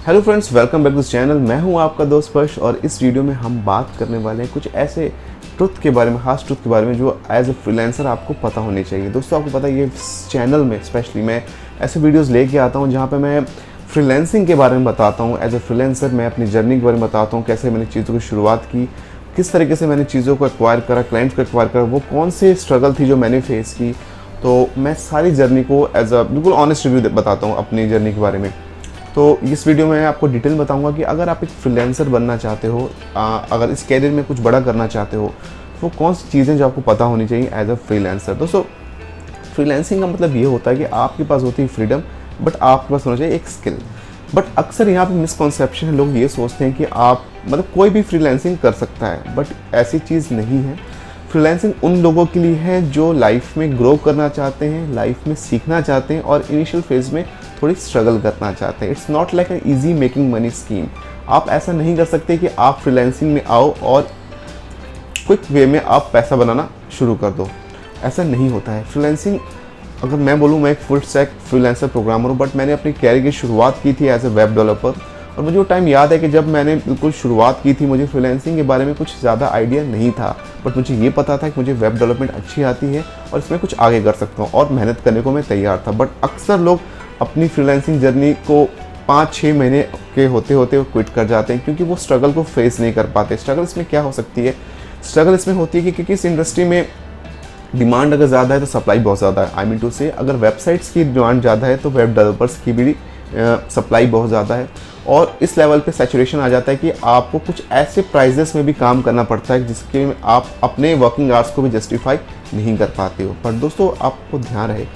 Hello friends, welcome back to this channel. मैं हूं आपका दोस्त पर्श और इस वीडियो में हम बात करने वाले हैं कुछ ऐसे ट्रुथ के बारे में, खास ट्रुथ के बारे में जो एज ए फ्रीलांसर आपको पता होने चाहिए। दोस्तों, आपको पता है ये चैनल में स्पेशली मैं ऐसे वीडियोस लेके आता हूं जहां पे मैं फ्रीलांसिंग के बारे में बताता हूं। एज ए फ्रीलांसर मैं अपनी जर्नी के बारे में बताता हूँ, कैसे मैंने चीज़ों की शुरुआत की, किस तरीके से मैंने चीज़ों को एक्वायर करा, क्लाइंट्स को एक्वायर करा, वो कौन से स्ट्रगल थी जो मैंने फेस की। तो मैं सारी जर्नी को एज अ बिल्कुल ऑनेस्ट रिव्यू बताता हूँ अपनी जर्नी के बारे में। तो इस वीडियो में आपको डिटेल बताऊंगा कि अगर आप एक फ्रीलांसर बनना चाहते हो, अगर इस कैरियर में कुछ बड़ा करना चाहते हो, तो वो कौन सी चीज़ें जो आपको पता होनी चाहिए एज अ फ्रीलांसर। दोस्तों, फ्रीलांसिंग का मतलब ये होता है कि आपके पास होती है फ्रीडम, बट आपके पास होना चाहिए एक स्किल। बट अक्सर यहाँ पे मिसकॉन्सेप्शन है, लोग ये सोचते हैं कि आप मतलब कोई भी फ्रीलांसिंग कर सकता है, बट ऐसी चीज़ नहीं है। फ्रीलांसिंग उन लोगों के लिए है जो लाइफ में ग्रो करना चाहते हैं, लाइफ में सीखना चाहते हैं और इनिशियल फेज में थोड़ी स्ट्रगल करना चाहते हैं। It's not like an easy making money scheme. आप ऐसा नहीं कर सकते कि आप फ्रीलांसिंग में आओ और क्विक वे में आप पैसा बनाना शुरू कर दो। ऐसा नहीं होता है। फ्रीलांसिंग, अगर मैं बोलूँ, मैं एक फुल स्टैक फ्रीलांसर प्रोग्रामर हूँ, बट मैंने अपनी कैरियर की शुरुआत की थी एज ए वेब डेवलपर। और मुझे वो टाइम याद है कि जब मैंने बिल्कुल शुरुआत की थी, मुझे फ्रीलांसिंग के बारे में कुछ ज़्यादा आइडिया नहीं था, बट मुझे ये पता था कि मुझे वेब डेवलपमेंट अच्छी आती है और इसमें कुछ आगे कर सकता हूँ, और मेहनत करने को मैं तैयार था। बट अक्सर लोग अपनी फ्रीलांसिंग जर्नी को 5-6 महीने के होते होते क्विट कर जाते हैं, क्योंकि वो स्ट्रगल को फेस नहीं कर पाते। स्ट्रगल इसमें क्या हो सकती है? स्ट्रगल इसमें होती है कि क्योंकि इस इंडस्ट्री में डिमांड अगर ज़्यादा है तो सप्लाई बहुत ज़्यादा है। आई मीन टू से, अगर वेबसाइट्स की डिमांड ज़्यादा है तो वेब डेवलपर्स की भी सप्लाई बहुत ज़्यादा है, और इस लेवल पे सैचुरेशन आ जाता है कि आपको कुछ ऐसे प्राइजेस में भी काम करना पड़ता है जिसके में आप अपने वर्किंग आवर्स को भी जस्टिफाई नहीं कर पाते हो। पर दोस्तों, आपको ध्यान रहे,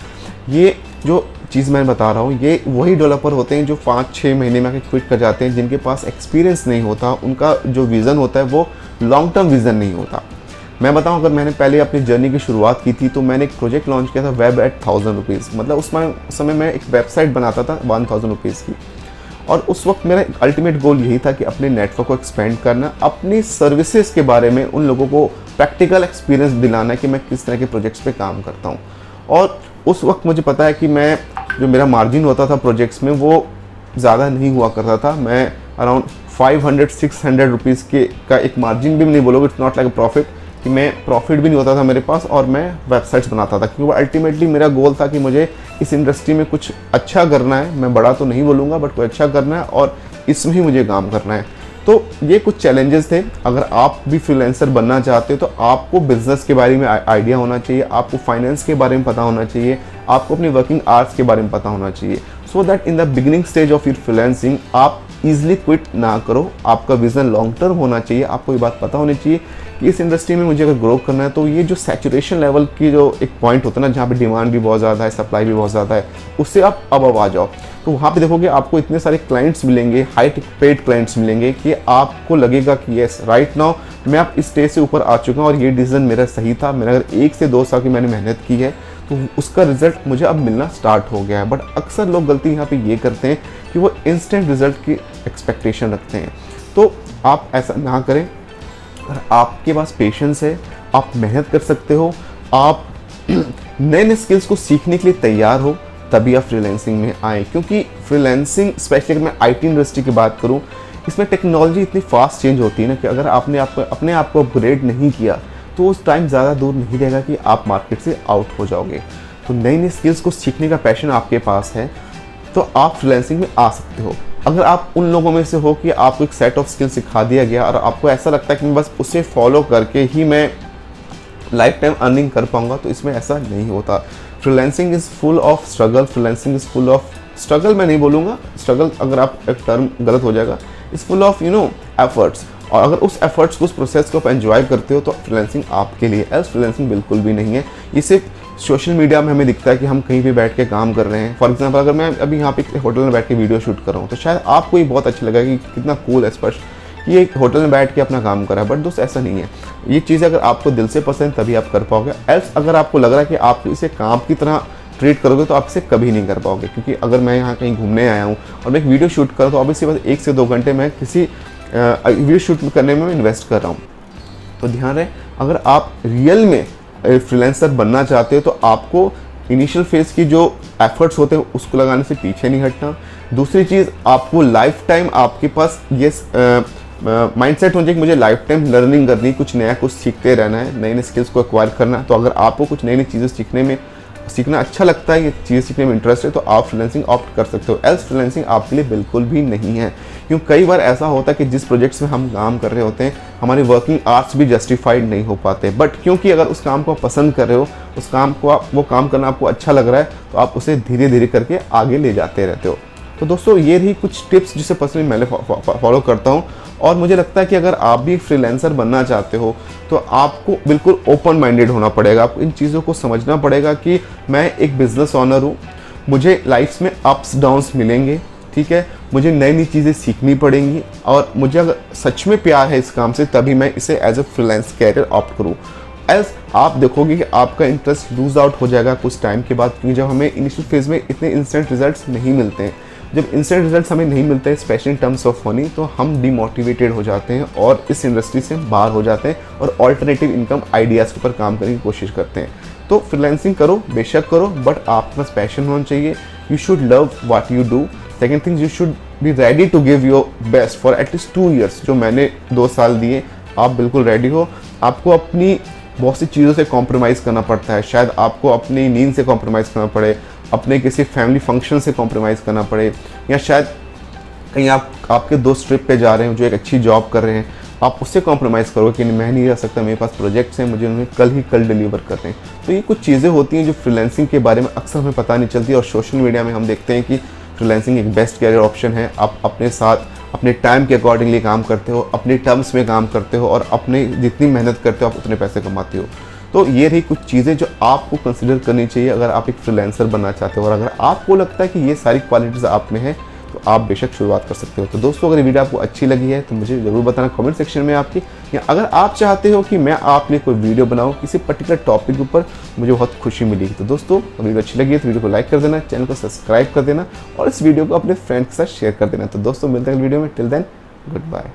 ये जो चीज़ मैं बता रहा हूँ, ये वही डेवलपर होते हैं जो 5-6 महीने में आके क्विट कर जाते हैं, जिनके पास एक्सपीरियंस नहीं होता, उनका जो विज़न होता है वो लॉन्ग टर्म विज़न नहीं होता। मैं बताऊं, अगर मैंने पहले अपनी जर्नी की शुरुआत की थी तो मैंने एक प्रोजेक्ट लॉन्च किया था, वेब एट 1000 रुपीज़। मतलब उस समय मैं एक वेबसाइट बनाता था 1000 रुपीज़ की, और उस वक्त मेरा अल्टीमेट गोल यही था कि अपने नेटवर्क को एक्सपेंड करना, अपनी सर्विसेज के बारे में उन लोगों को प्रैक्टिकल एक्सपीरियंस दिलाना कि मैं किस तरह के प्रोजेक्ट्स पे काम करता हूँ। और उस वक्त मुझे पता है कि मैं जो मेरा मार्जिन होता था प्रोजेक्ट्स में वो ज़्यादा नहीं हुआ करता था। मैं अराउंड 500-600 रुपीज़ के का एक मार्जिन भी नहीं बोलोगे, it's not like a profit, कि मैं प्रॉफिट भी नहीं होता था मेरे पास, और मैं वेबसाइट्स बनाता था, क्योंकि अल्टीमेटली मेरा गोल था कि मुझे इस इंडस्ट्री में कुछ अच्छा करना है। मैं बड़ा तो नहीं बोलूँगा, बट कोई अच्छा करना है और इसमें ही मुझे काम करना है। तो ये कुछ चैलेंजेस थे। अगर आप भी फ्रीलांसर बनना चाहते हो तो आपको बिजनेस के बारे में आइडिया होना चाहिए, आपको फाइनेंस के बारे में पता होना चाहिए, आपको अपनी वर्किंग आवर्स के बारे में पता होना चाहिए, so that in the beginning stage of your freelancing आप ईजिली क्विट ना करो। आपका विजन लॉन्ग टर्म होना चाहिए। आपको ये बात पता होनी चाहिए कि इस इंडस्ट्री में मुझे अगर ग्रो करना है तो ये जो सैचुरेशन लेवल की जो एक पॉइंट होता है ना, जहाँ पे डिमांड भी बहुत ज़्यादा है, सप्लाई भी बहुत ज़्यादा है, उससे आप अब आ जाओ। तो वहाँ पे देखोगे आपको इतने सारे क्लाइंट्स मिलेंगे, हाई पेड क्लाइंट्स मिलेंगे, कि आपको लगेगा कि यस, राइट नाउ मैं आप इस स्टेज से ऊपर आ चुका हूँ और ये डिसीजन मेरा सही था। मैंने अगर 1 से 2 साल की मैंने मेहनत की है तो उसका रिजल्ट मुझे अब मिलना स्टार्ट हो गया है। बट अक्सर लोग गलती यहाँ पे ये करते हैं कि वो इंस्टेंट रिजल्ट की एक्सपेक्टेशन रखते हैं। तो आप ऐसा ना करें। अगर आपके पास पेशेंस है, आप मेहनत कर सकते हो, आप नए नए स्किल्स को सीखने के लिए तैयार हो, तभी आप फ्रीलांसिंग में आए। क्योंकि फ्रीलांसिंग, स्पेशली अगर मैं आईटी इंडस्ट्री की बात करूं, इसमें टेक्नोलॉजी इतनी फास्ट चेंज होती है ना कि अगर आपने अपने आप को अपग्रेड नहीं किया तो उस टाइम ज़्यादा दूर नहीं रहेगा कि आप मार्केट से आउट हो जाओगे। तो नई नई स्किल्स को सीखने का पैशन आपके पास है तो आप फ्रीलांसिंग में आ सकते हो। अगर आप उन लोगों में से हो कि आपको एक सेट ऑफ स्किल सिखा दिया गया और आपको ऐसा लगता है कि मैं बस उसे फॉलो करके ही मैं लाइफ टाइम अर्निंग कर पाऊंगा, तो इसमें ऐसा नहीं होता। Freelancing is full of struggle. Freelancing is full of struggle, मैं नहीं बोलूँगा स्ट्रगल, अगर आप एक टर्म गलत हो जाएगा। इज़ फुल ऑफ एफर्ट्स, और अगर उस एफर्ट्स को, उस प्रोसेस को आप एंजॉय करते हो तो फ्रीलांसिंग आपके लिए। एल्स फ्रीलांसिंग बिल्कुल भी नहीं है। ये सिर्फ सोशल मीडिया में हमें दिखता है कि हम कहीं भी बैठ के काम कर रहे हैं। फॉर एग्जांपल, अगर मैं अभी यहाँ पे होटल में बैठ के वीडियो शूट कर रहा हूँ तो शायद आपको ये बहुत अच्छा लगा कि कितना कूल है स्पर्श, ये एक होटल में बैठ के अपना काम कर रहा है। बट दोस्त, ऐसा नहीं है। ये चीज़ अगर आपको दिल से पसंद तभी आप कर पाओगे। एल्स अगर आपको लग रहा है कि आप इसे काम की तरह ट्रीट करोगे तो आप इसे कभी नहीं कर पाओगे। क्योंकि अगर मैं यहाँ कहीं घूमने आया हूँ और मैं एक वीडियो शूट कर रहा हूँ तो ऑब्वियसली बस 1 से 2 घंटे मैं किसी वीडियो शूट करने में इन्वेस्ट कर रहा हूँ। तो ध्यान रहे, अगर आप रियल में फ्रीलांसर बनना चाहते हो तो आपको इनिशियल फेज़ की जो एफर्ट्स होते हैं उसको लगाने से पीछे नहीं हटना। दूसरी चीज़, आपको लाइफ टाइम आपके पास ये माइंडसेट होना चाहिए कि मुझे लाइफ टाइम लर्निंग करनी है, कुछ नया कुछ सीखते रहना है, नए नए स्किल्स को एक्वायर करना है। तो अगर आपको कुछ नई नई चीज़ें सीखना अच्छा लगता है, ये चीज़ें सीखने में इंटरेस्ट है, तो आप फ्रीलांसिंग ऑप्ट कर सकते हो। एल्स फ्रीलांसिंग आपके लिए बिल्कुल भी नहीं है, क्योंकि कई बार ऐसा होता है कि जिस प्रोजेक्ट्स में हम काम कर रहे होते हैं हमारी वर्किंग आवर्स भी जस्टिफाइड नहीं हो पाते, बट क्योंकि अगर उस काम को आप पसंद कर रहे हो, उस काम को वो काम करना आपको अच्छा लग रहा है, तो आप उसे धीरे धीरे करके आगे ले जाते रहते हो। तो दोस्तों ये रही कुछ टिप्स जिसे पर्सनली मैं फॉलो करता हूँ, और मुझे लगता है कि अगर आप भी फ्रीलांसर बनना चाहते हो तो आपको बिल्कुल ओपन माइंडेड होना पड़ेगा। आपको इन चीज़ों को समझना पड़ेगा कि मैं एक बिज़नेस ऑनर हूँ, मुझे लाइफ में अप्स डाउन्स मिलेंगे, ठीक है, मुझे नई नई चीज़ें सीखनी पड़ेंगी, और मुझे अगर सच में प्यार है इस काम से तभी मैं इसे as a freelance career opt करूँ। एल्स आप देखोगे कि आपका इंटरेस्ट लूज आउट हो जाएगा कुछ टाइम के बाद, क्योंकि जब हमें इनिशियल फेज़ में इतने इंस्टेंट रिजल्ट्स नहीं मिलते हैं, जब इंस्टेंट रिजल्ट्स हमें नहीं मिलते हैं specially in terms of money, तो हम डिमोटिवेटेड हो जाते हैं और इस इंडस्ट्री से बाहर हो जाते हैं और ऑल्टरनेटिव इनकम आइडियाज़ के ऊपर काम करने की कोशिश करते हैं। तो फ्रीलांसिंग करो, बेशक करो, बट आपके पास पैशन होना चाहिए। You should love what you do. Second thing, you should be ready to give your best for at least 2 years। जो मैंने 2 साल दिए, आप बिल्कुल रेडी हो। आपको अपनी बहुत सी चीज़ों से कॉम्प्रोमाइज़ करना पड़ता है, शायद आपको अपनी नींद से कॉम्प्रोमाइज़ करना पड़े, अपने किसी फैमिली फंक्शन से कॉम्प्रोमाइज़ करना पड़े, या शायद कहीं आपके दोस्त ट्रिप पे जा रहे हैं जो एक अच्छी जॉब कर रहे हैं, आप उससे कॉम्प्रोमाइज़ करो कि मैं नहीं रह सकता, मेरे पास प्रोजेक्ट्स हैं, मुझे उन्हें कल डिलीवर करने हैं। तो ये कुछ चीज़ें होती हैं जो फ्रीलांसिंग के बारे में अक्सर हमें पता नहीं चलती, और सोशल मीडिया में हम देखते हैं कि फ्रीलांसिंग एक बेस्ट कैरियर ऑप्शन है। आप अपने साथ अपने टाइम के अकॉर्डिंगली काम करते हो, अपने टर्म्स में काम करते हो, और अपने जितनी मेहनत करते हो आप उतने पैसे कमाते हो। तो ये रही कुछ चीज़ें जो आपको कंसिडर करनी चाहिए अगर आप एक फ्रीलांसर बनना चाहते हो, और अगर आपको लगता है कि ये सारी क्वालिटीज़ आप में है तो आप बेशक शुरुआत कर सकते हो। तो दोस्तों अगर ये वीडियो आपको अच्छी लगी है तो मुझे ज़रूर बताना कमेंट सेक्शन में आपकी, या अगर आप चाहते हो कि मैं आप लिए कोई वीडियो बनाऊं किसी पर्टिकुलर टॉपिक के ऊपर, मुझे बहुत खुशी मिलेगी। तो दोस्तों अगर वीडियो अच्छी लगी है तो वीडियो को लाइक कर देना, चैनल को सब्सक्राइब कर देना, और इस वीडियो को अपने फ्रेंड्स के साथ शेयर कर देना। तो दोस्तों मिलते हैं वीडियो में, टिल देन गुड बाय।